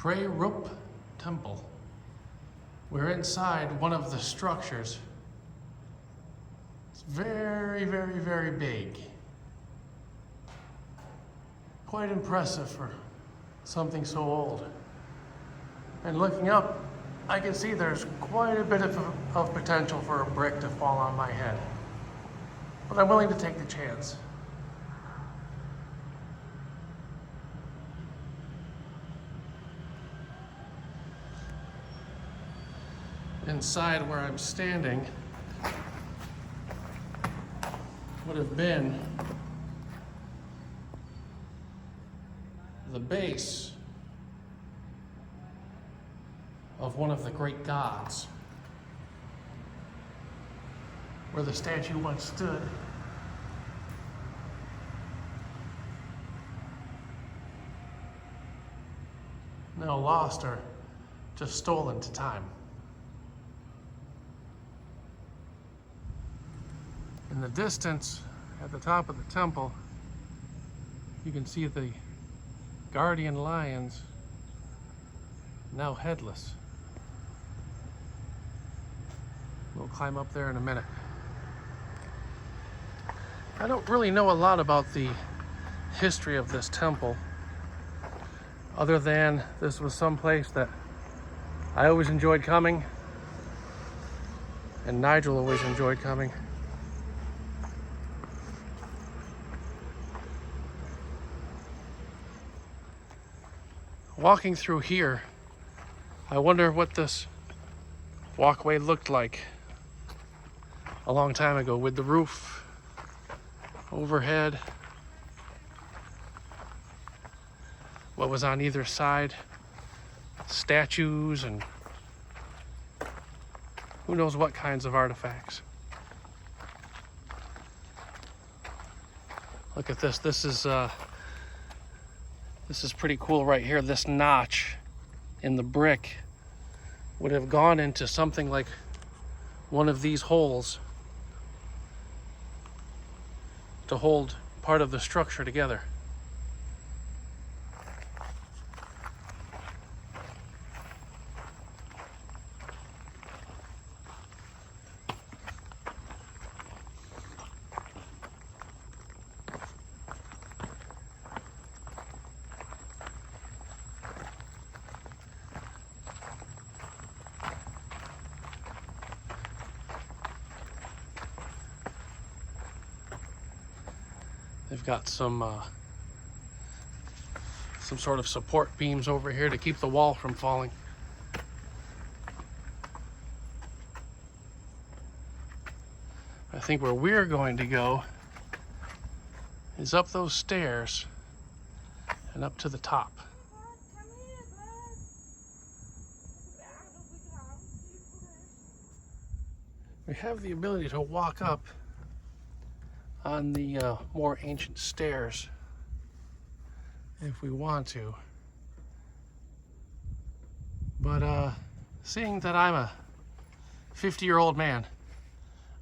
Puom Temple. We're inside one of the structures. It's very, very, very big. Quite impressive for something so old. And looking up, I can see there's quite a bit of potential for a brick to fall on my head. But I'm willing to take the chance. Inside where I'm standing would have been the base of one of the great gods, where the statue once stood. Now lost or just stolen to time. In the distance, at the top of the temple, you can see the guardian lions, now headless. We'll climb up there in a minute. I don't really know a lot about the history of this temple, other than this was some place that I always enjoyed coming, and Nigel always enjoyed coming. Walking through here, I wonder what this walkway looked like a long time ago, with the roof overhead, what was on either side, statues, and who knows what kinds of artifacts. Look at this. This is pretty cool right here. This notch in the brick would have gone into something like one of these holes to hold part of the structure together. They've got some sort of support beams over here to keep the wall from falling. I think where we're going to go is up those stairs and up to the top. We have the ability to walk up on the more ancient stairs if we want to, but seeing that I'm a 50-year-old man,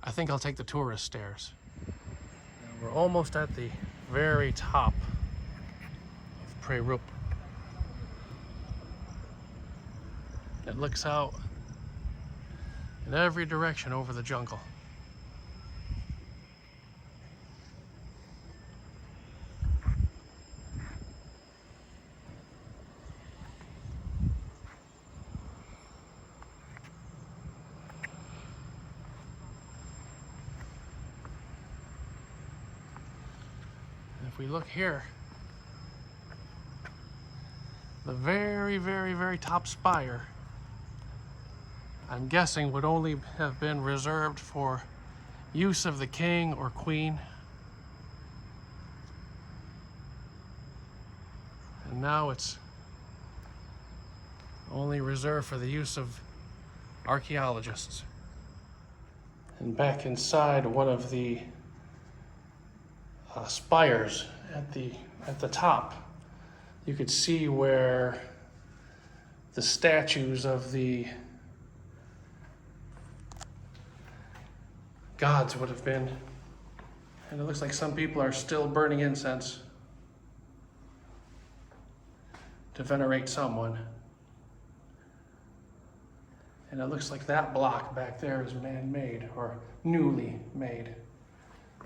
I think I'll take the tourist stairs. And we're almost at the very top of Puom. It looks out in every direction over the jungle. If we look here, the very, very, very top spire, I'm guessing would only have been reserved for use of the king or queen. And now it's only reserved for the use of archaeologists. And back inside one of the spires at the top, you could see where the statues of the gods would have been. And it looks like some people are still burning incense to venerate someone. And it looks like that block back there is man-made or newly made. I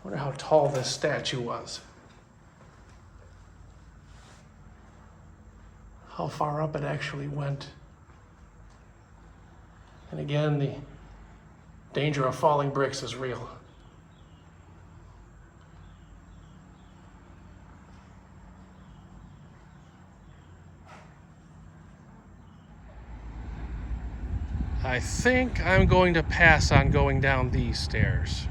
wonder how tall this statue was. How far up it actually went. And again, the danger of falling bricks is real. I think I'm going to pass on going down these stairs.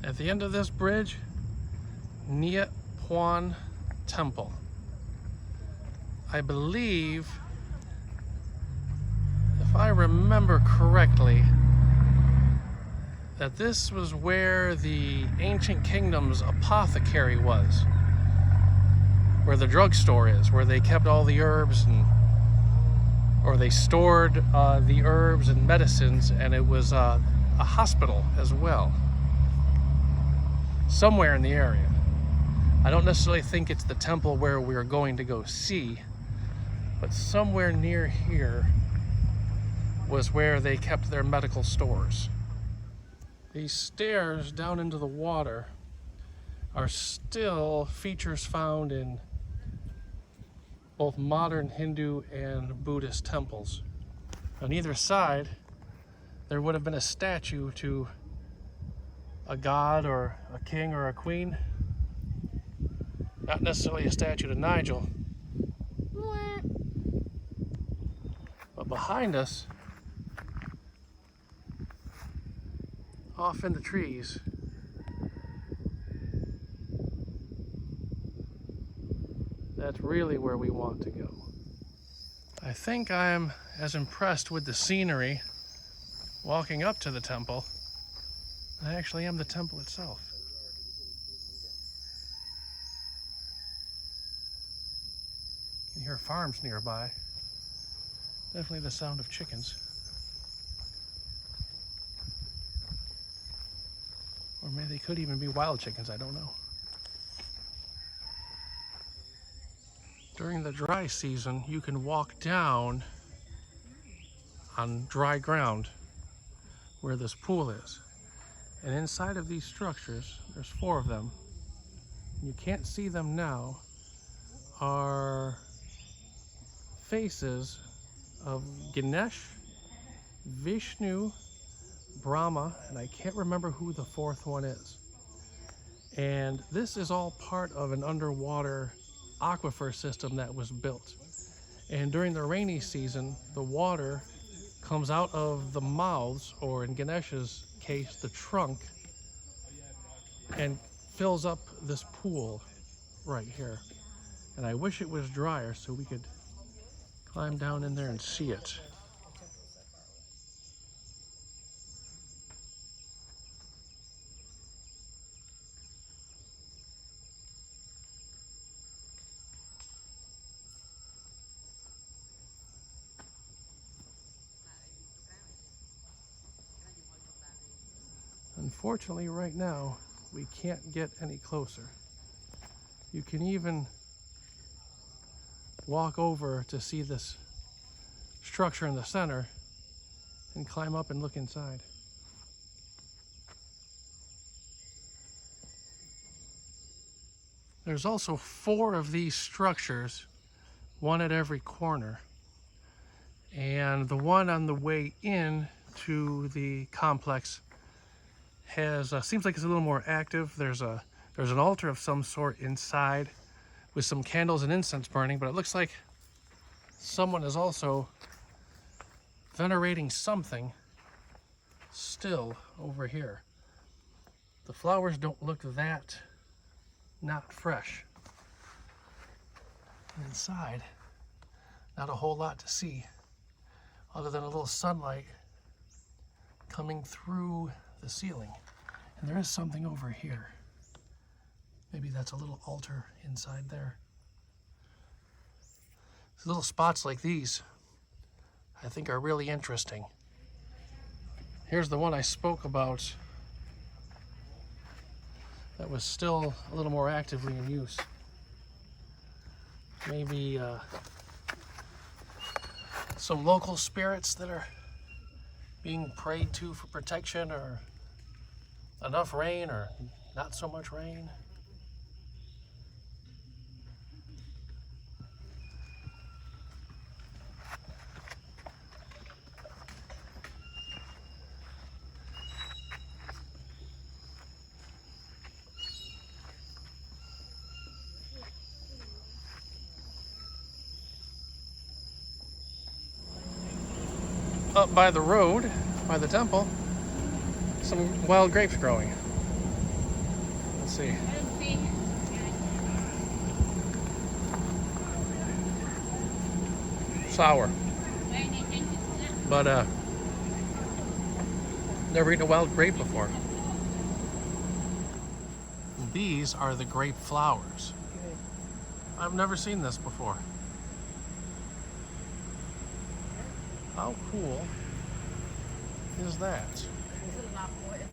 At the end of this bridge, Puom Temple. I believe, if I remember correctly, that this was where the ancient kingdom's apothecary was, where the drugstore is, where they kept all the herbs or they stored the herbs and medicines, and it was a hospital as well. Somewhere in the area. I don't necessarily think it's the temple where we're going to go see, but somewhere near here was where they kept their medical stores. These stairs down into the water are still features found in both modern Hindu and Buddhist temples. On either side, there would have been a statue to a god or a king or a queen. Not necessarily a statue to Nigel. But behind us, off in the trees, that's really where we want to go. I think I'm as impressed with the scenery walking up to the temple. I actually am the temple itself. You can hear farms nearby. Definitely the sound of chickens. Or maybe they could even be wild chickens, I don't know. During the dry season, you can walk down on dry ground where this pool is. And inside of these structures, there's 4 of them, you can't see them now, are faces of Ganesh, Vishnu, Brahma, and I can't remember who the 4th one is. And this is all part of an underwater aquifer system that was built. And during the rainy season, the water comes out of the mouths, or in Ganesh's case, the trunk, and fills up this pool right here. And I wish it was drier so we could climb down in there and see it. Unfortunately, right now, we can't get any closer. You can even walk over to see this structure in the center and climb up and look inside. There's also 4 of these structures, one at every corner. And the one on the way in to the complex has seems like it's a little more active. There's an altar of some sort inside with some candles and incense burning, but it looks like someone is also venerating something still over here. The flowers don't look that not fresh. And inside, not a whole lot to see other than a little sunlight coming through the ceiling. And there is something over here. Maybe that's a little altar inside there. Little spots like these, I think, are really interesting. Here's the one I spoke about that was still a little more actively in use. Maybe some local spirits that are being prayed to for protection, or enough rain or not so much rain. Up by the road, by the temple, some wild grapes growing. Let's see. Sour. But never eaten a wild grape before. These are the grape flowers. I've never seen this before. How cool is that?